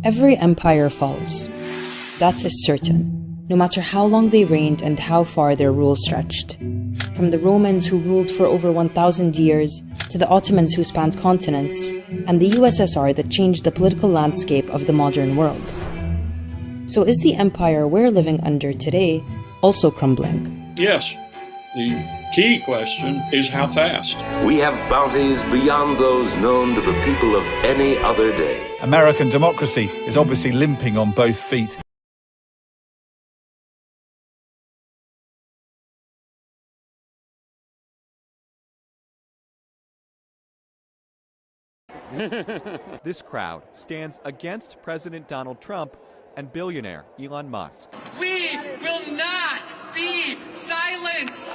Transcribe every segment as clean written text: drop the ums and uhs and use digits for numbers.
Every empire falls. That is certain, no matter how long they reigned and how far their rule stretched. From the Romans who ruled for over 1,000 years, to the Ottomans who spanned continents, and the USSR that changed the political landscape of the modern world. So is the empire we're living under today also crumbling? Yes. The key question is how fast. We have bounties beyond those known to the people of any other day. American democracy is obviously limping on both feet. This crowd stands against President Donald Trump and billionaire Elon Musk. We will not be silenced!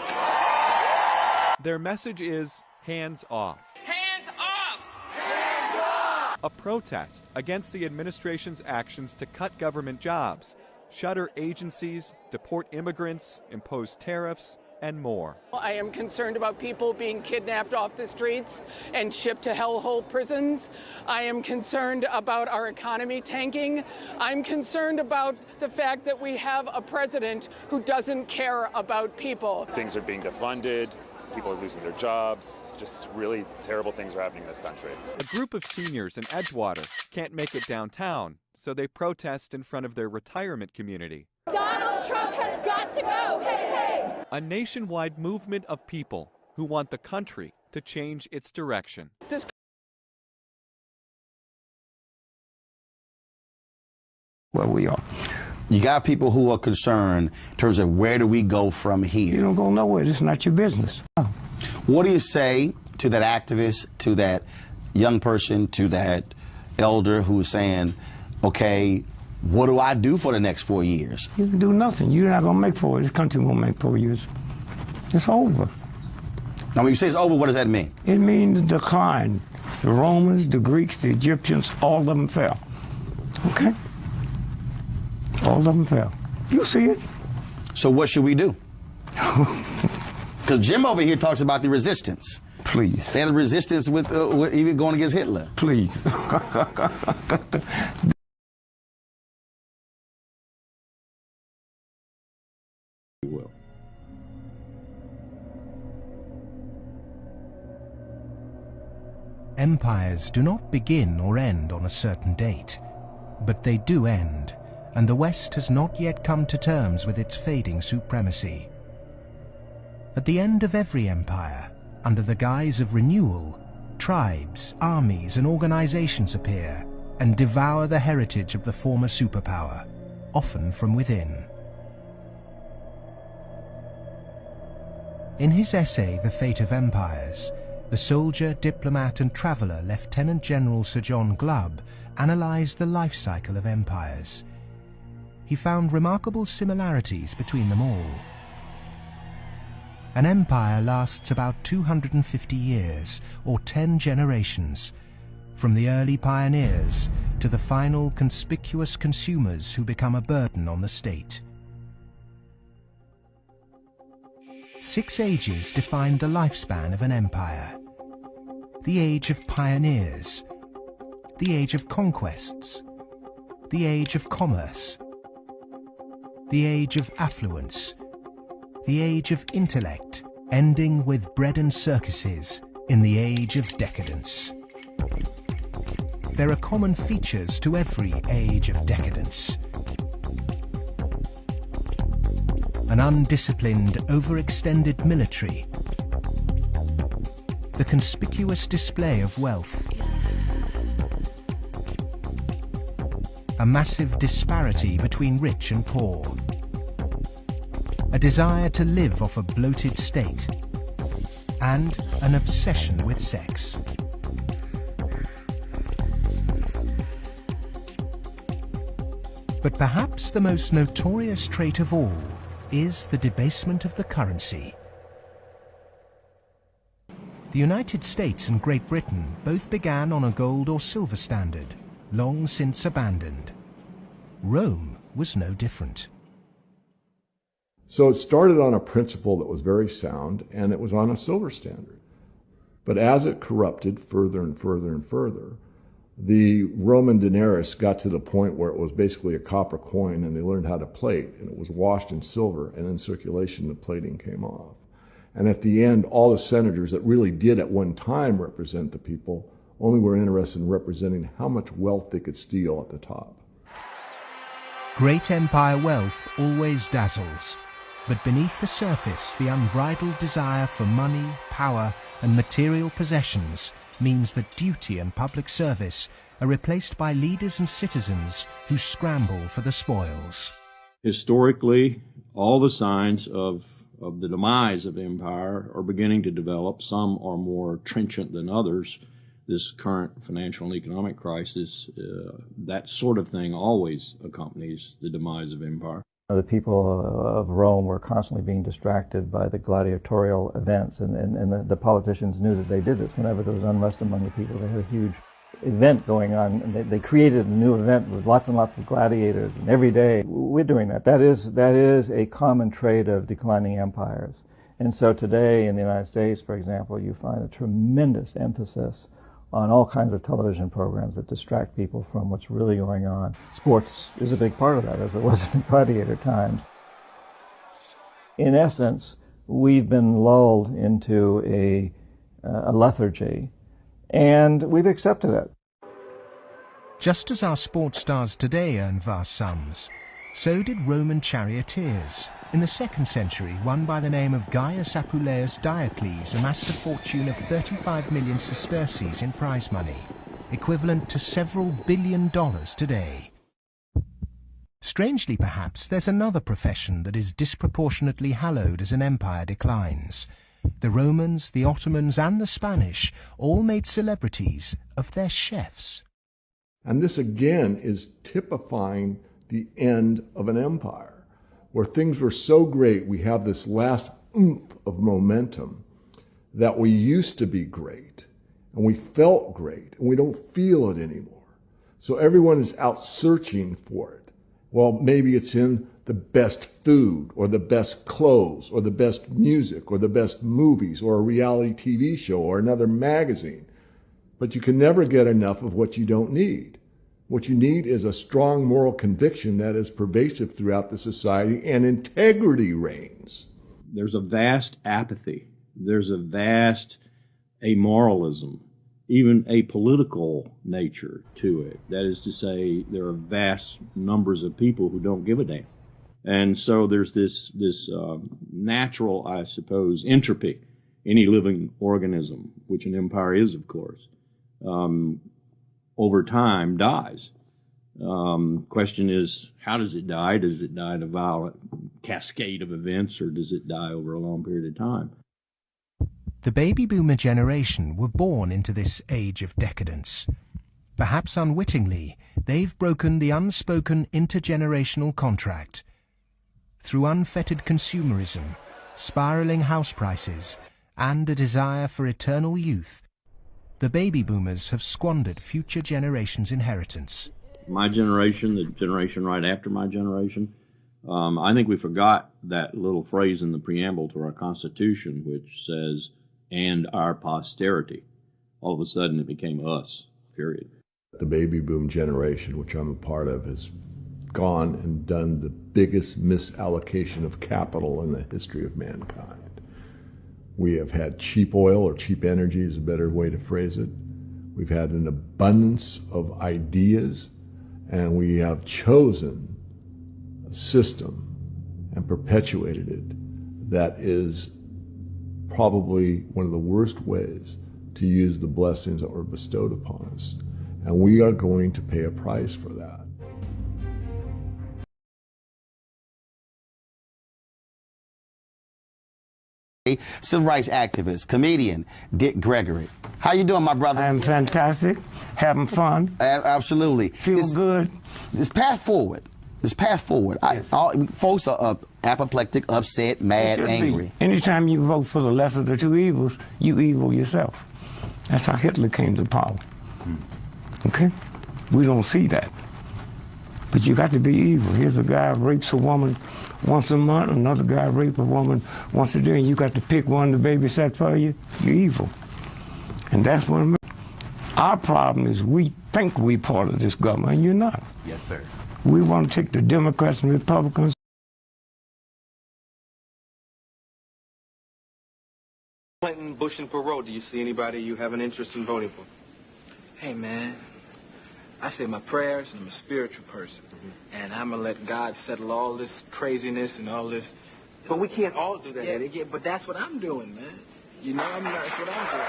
Their message is hands off. Hands off! Hands off! A protest against the administration's actions to cut government jobs, shutter agencies, deport immigrants, impose tariffs, and more. I am concerned about people being kidnapped off the streets and shipped to hellhole prisons. I am concerned about our economy tanking. I'm concerned about the fact that we have a president who doesn't care about people. Things are being defunded. People are losing their jobs. Just really terrible things are happening in this country. A group of seniors in Edgewater can't make it downtown, so they protest in front of their retirement community. Donald Trump has got to go! Hey, hey! A nationwide movement of people who want the country to change its direction. Where we are. You got people who are concerned in terms of where do we go from here. You don't go nowhere. It's not your business. What do you say to that activist, to that young person, to that elder who is saying, okay, what do I do for the next 4 years? You can do nothing. You're not going to make 4 years. This country won't make 4 years. It's over. Now, when you say it's over, what does that mean? It means decline. The Romans, the Greeks, the Egyptians, all of them fell. Okay? All of them fell. You see it. So what should we do? Because Jim over here talks about the resistance. Please. They had the resistance with even going against Hitler. Please. Will. Empires do not begin or end on a certain date, but they do end, and the West has not yet come to terms with its fading supremacy. At the end of every empire, under the guise of renewal, tribes, armies, and organizations appear and devour the heritage of the former superpower, often from within. In his essay, The Fate of Empires, the soldier, diplomat, and traveller Lieutenant General Sir John Glubb analysed the life cycle of empires. He found remarkable similarities between them all. An empire lasts about 250 years, or 10 generations, from the early pioneers to the final conspicuous consumers who become a burden on the state. 6 ages define the lifespan of an empire. The age of pioneers, the age of conquests, the age of commerce, the age of affluence, the age of intellect, ending with bread and circuses in the age of decadence. There are common features to every age of decadence. An undisciplined, overextended military, the conspicuous display of wealth, a massive disparity between rich and poor, a desire to live off a bloated state, and an obsession with sex. But perhaps the most notorious trait of all is the debasement of the currency. The United States and Great Britain both began on a gold or silver standard, long since abandoned. Rome was no different. So it started on a principle that was very sound, and it was on a silver standard. But as it corrupted further and further and further, the Roman denarius got to the point where it was basically a copper coin, and they learned how to plate, and it was washed in silver, and in circulation the plating came off. And at the end, all the senators that really did at one time represent the people only were interested in representing how much wealth they could steal at the top. Great empire wealth always dazzles, but beneath the surface, the unbridled desire for money, power, and material possessions means that duty and public service are replaced by leaders and citizens who scramble for the spoils. Historically, all the signs of the demise of empire are beginning to develop. Some are more trenchant than others. This current financial and economic crisis, that sort of thing always accompanies the demise of empire. The people of Rome were constantly being distracted by the gladiatorial events, and the politicians knew that they did this. Whenever there was unrest among the people, they had a huge event going on, and they created a new event with lots and lots of gladiators, and every day we're doing that. That is a common trait of declining empires. And so today in the United States, for example, you find a tremendous emphasis on all kinds of television programs that distract people from what's really going on. Sports is a big part of that, as it was in the gladiator times. In essence, we've been lulled into a lethargy, and we've accepted it. Just as our sports stars today earn vast sums, so did Roman charioteers. In the 2nd century, one by the name of Gaius Apuleius Diocles amassed a fortune of 35 million sesterces in prize money, equivalent to several $1 billion today. Strangely, perhaps, there's another profession that is disproportionately hallowed as an empire declines. The Romans, the Ottomans, and the Spanish all made celebrities of their chefs. And this again is typifying the end of an empire, where things were so great, we have this last oomph of momentum that we used to be great, and we felt great, and we don't feel it anymore. So everyone is out searching for it. Well, maybe it's in the best food, or the best clothes, or the best music, or the best movies, or a reality TV show, or another magazine. But you can never get enough of what you don't need. What you need is a strong moral conviction that is pervasive throughout the society, and integrity reigns. There's a vast apathy. There's a vast amoralism, even a political nature to it. That is to say, there are vast numbers of people who don't give a damn. And so there's this natural, I suppose, entropy. Any living organism, which an empire is, of course, over time dies. Question is, how does it die? Does it die in a violent cascade of events, or does it die over a long period of time? The baby boomer generation were born into this age of decadence. Perhaps unwittingly, they've broken the unspoken intergenerational contract. Through unfettered consumerism, spiraling house prices, and a desire for eternal youth, the baby boomers have squandered future generations' inheritance. My generation, the generation right after my generation, I think we forgot that little phrase in the preamble to our Constitution, which says, and our posterity. All of a sudden it became us, period. The baby boom generation, which I'm a part of, has gone and done the biggest misallocation of capital in the history of mankind. We have had cheap oil, or cheap energy is a better way to phrase it. We've had an abundance of ideas, and we have chosen a system and perpetuated it that is probably one of the worst ways to use the blessings that were bestowed upon us. And we are going to pay a price for that. Civil rights activist, comedian, Dick Gregory. How you doing, my brother? I am fantastic, having fun. Absolutely. Feel good. This path forward. This path forward. Yes. Folks are apoplectic, upset, mad, angry. Anytime you vote for the lesser of the two evils, you evil yourself. That's how Hitler came to power. Okay? We don't see that. But you got to be evil. Here's a guy who rapes a woman once a month, another guy rapes a woman once a day, and you got to pick one to babysat for you. You're evil. And that's what our problem is weak think we part of this government, and you're not. Yes, sir. We want to take the Democrats and Republicans. Clinton, Bush, and Perot, do you see anybody you have an interest in voting for? Hey, man, I say my prayers, and I'm a spiritual person. And I'm going to let God settle all this craziness and all this. But we can't all do that, Eddie. Yeah, but that's what I'm doing, man. You know, that's what I'm doing.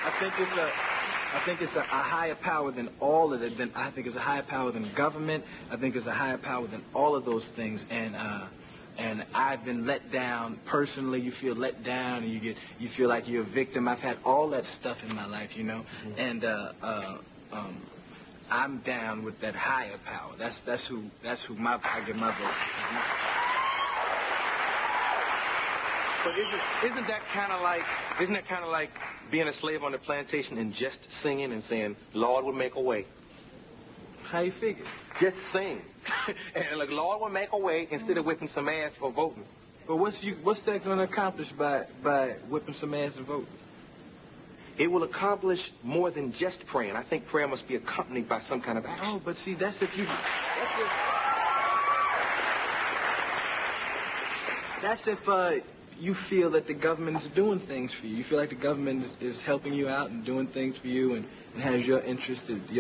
I think it's a higher power than all of it. I think it's a higher power than government. I think it's a higher power than all of those things. And I've been let down personally. You feel let down, and you feel like you're a victim. I've had all that stuff in my life, you know. And I'm down with that higher power. That's who I get my vote. But isn't that kind of like being a slave on the plantation and just singing and saying, Lord will make a way? How you figure? Just sing. And like, Lord will make a way instead of whipping some ass for voting. But what's that going to accomplish by whipping some ass and voting? It will accomplish more than just praying. I think prayer must be accompanied by some kind of action. Oh, but see, that's if you feel that the government is doing things for you. You feel like the government is helping you out and doing things for you and has your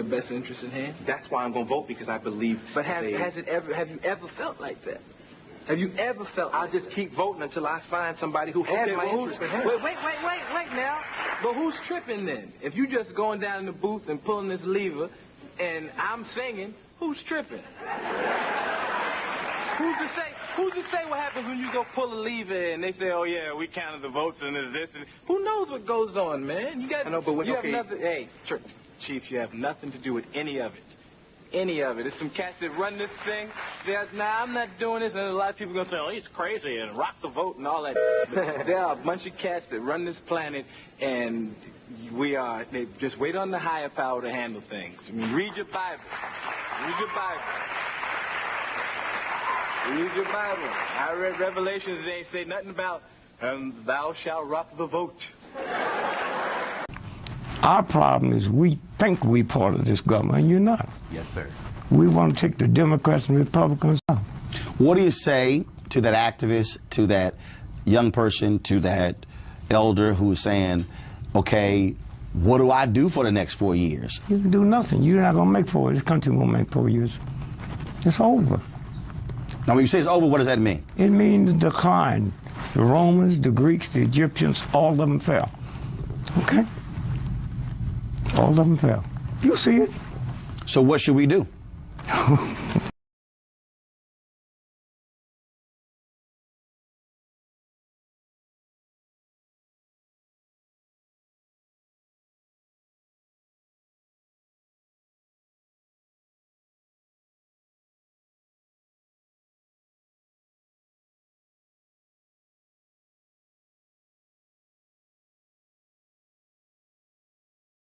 best interest in hand. That's why I'm going to vote, because I believe. But have you ever felt like that? Have you ever felt? I'll just keep voting until I find somebody who has my interest. Wait now. But who's tripping then? If you just going down in the booth and pulling this lever, and I'm singing, who's tripping? Who's to say what happens when you go pull a lever and they say, oh yeah, we counted the votes and there's this and who knows what goes on, man? You got. I know, but you have nothing. Hey, Chief, you have nothing to do with any of it. Any of it. There's some cats that run this thing. I'm not doing this, and a lot of people are going to say, oh, he's crazy, and rock the vote and all that. But there are a bunch of cats that run this planet, and they just wait on the higher power to handle things. I mean, read your Bible. Read your Bible. Read your Bible. I read Revelations, they ain't say nothing about, thou shalt rock the vote. Our problem is we think we part of this government, and you're not. Yes, sir. We want to take the Democrats and Republicans out. What do you say to that activist, to that young person, to that elder who's saying, okay, what do I do for the next 4 years? You can do nothing. You're not going to make 4 years. This country won't make 4 years. It's over. Now, when you say it's over, what does that mean? It means decline. The Romans, the Greeks, the Egyptians, all of them fell. Okay? All of them fell. You see it. So what should we do?